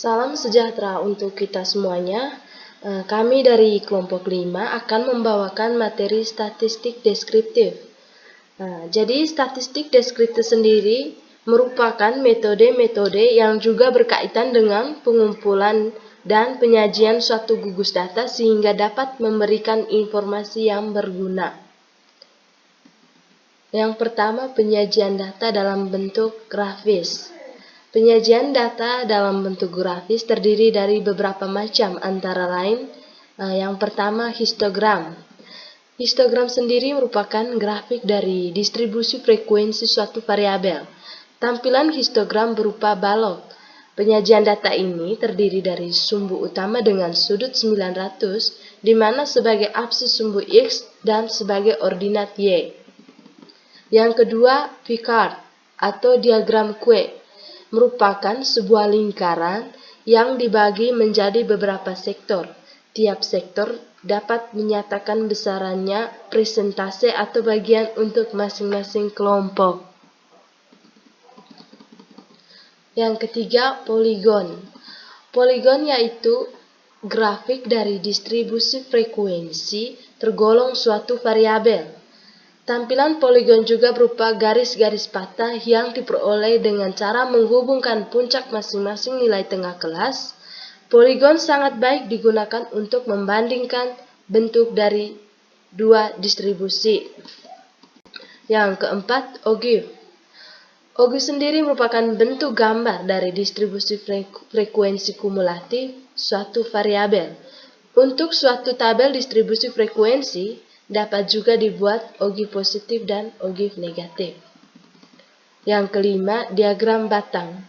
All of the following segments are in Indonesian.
Salam sejahtera untuk kita semuanya. Kami dari kelompok 5 akan membawakan materi statistik deskriptif. Jadi statistik deskriptif sendiri merupakan metode-metode yang juga berkaitan dengan pengumpulan dan penyajian suatu gugus data sehingga dapat memberikan informasi yang berguna. Yang pertama, penyajian data dalam bentuk grafis. Penyajian data dalam bentuk grafis terdiri dari beberapa macam, antara lain yang pertama histogram. Histogram sendiri merupakan grafik dari distribusi frekuensi suatu variabel. Tampilan histogram berupa balok. Penyajian data ini terdiri dari sumbu utama dengan sudut 900, di mana sebagai absis sumbu X dan sebagai ordinat Y. Yang kedua, V-chart atau diagram kue. Merupakan sebuah lingkaran yang dibagi menjadi beberapa sektor. Tiap sektor dapat menyatakan besarannya presentase atau bagian untuk masing-masing kelompok. Yang ketiga, poligon. Poligon yaitu grafik dari distribusi frekuensi tergolong suatu variabel. Tampilan poligon juga berupa garis-garis patah yang diperoleh dengan cara menghubungkan puncak masing-masing nilai tengah kelas. Poligon sangat baik digunakan untuk membandingkan bentuk dari dua distribusi. Yang keempat, ogive. Ogive sendiri merupakan bentuk gambar dari distribusi frekuensi kumulatif suatu variabel. Untuk suatu tabel distribusi frekuensi, dapat juga dibuat ogive positif dan ogive negatif. Yang kelima, diagram batang.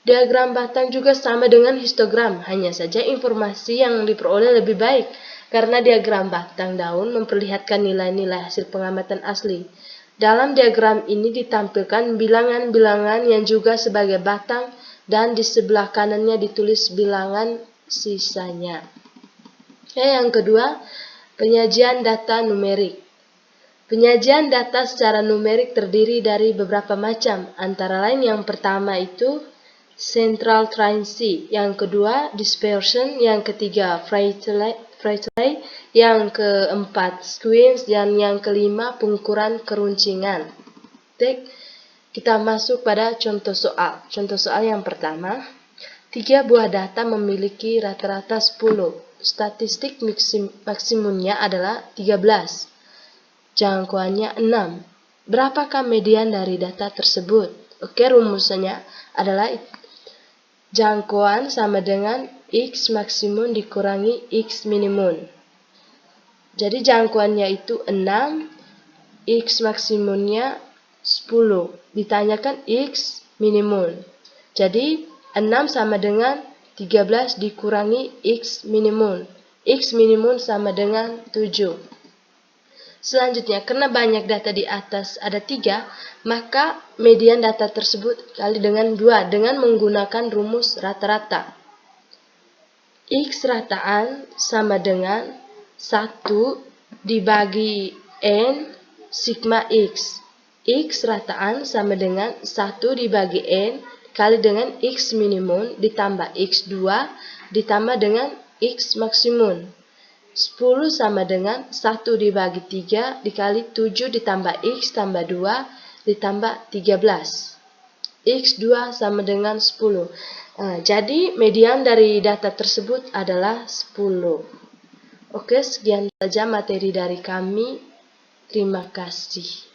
Diagram batang juga sama dengan histogram, hanya saja informasi yang diperoleh lebih baik, karena diagram batang daun memperlihatkan nilai-nilai hasil pengamatan asli. Dalam diagram ini ditampilkan bilangan-bilangan yang juga sebagai batang, dan di sebelah kanannya ditulis bilangan sisanya. Yang kedua, penyajian data numerik. Penyajian data secara numerik terdiri dari beberapa macam, antara lain yang pertama itu central tracency, yang kedua dispersion, yang ketiga Freytile, yang keempat squeeze, dan yang kelima pengukuran keruncingan. Kita masuk pada contoh soal. Contoh soal yang pertama, 3 buah data memiliki rata-rata 10. Statistik maksimumnya adalah 13. Jangkauannya 6. Berapakah median dari data tersebut? Oke, rumusnya adalah jangkauan sama dengan X maksimum dikurangi X minimum. Jadi jangkauannya itu 6, X maksimumnya 10. Ditanyakan X minimum. Jadi 6 sama dengan 13 dikurangi X minimum. X minimum sama dengan 7. Selanjutnya, karena banyak data di atas ada 3, maka median data tersebut kali dengan 2 dengan menggunakan rumus rata-rata. X rataan sama dengan 1 dibagi N sigma X. X rataan sama dengan 1 dibagi N kali dengan X minimum ditambah X2 ditambah dengan X maksimum. 10 sama dengan 1 dibagi 3 dikali 7 ditambah X tambah 2 ditambah 13. X2 sama dengan 10. Jadi median dari data tersebut adalah 10. Oke, sekian saja materi dari kami. Terima kasih.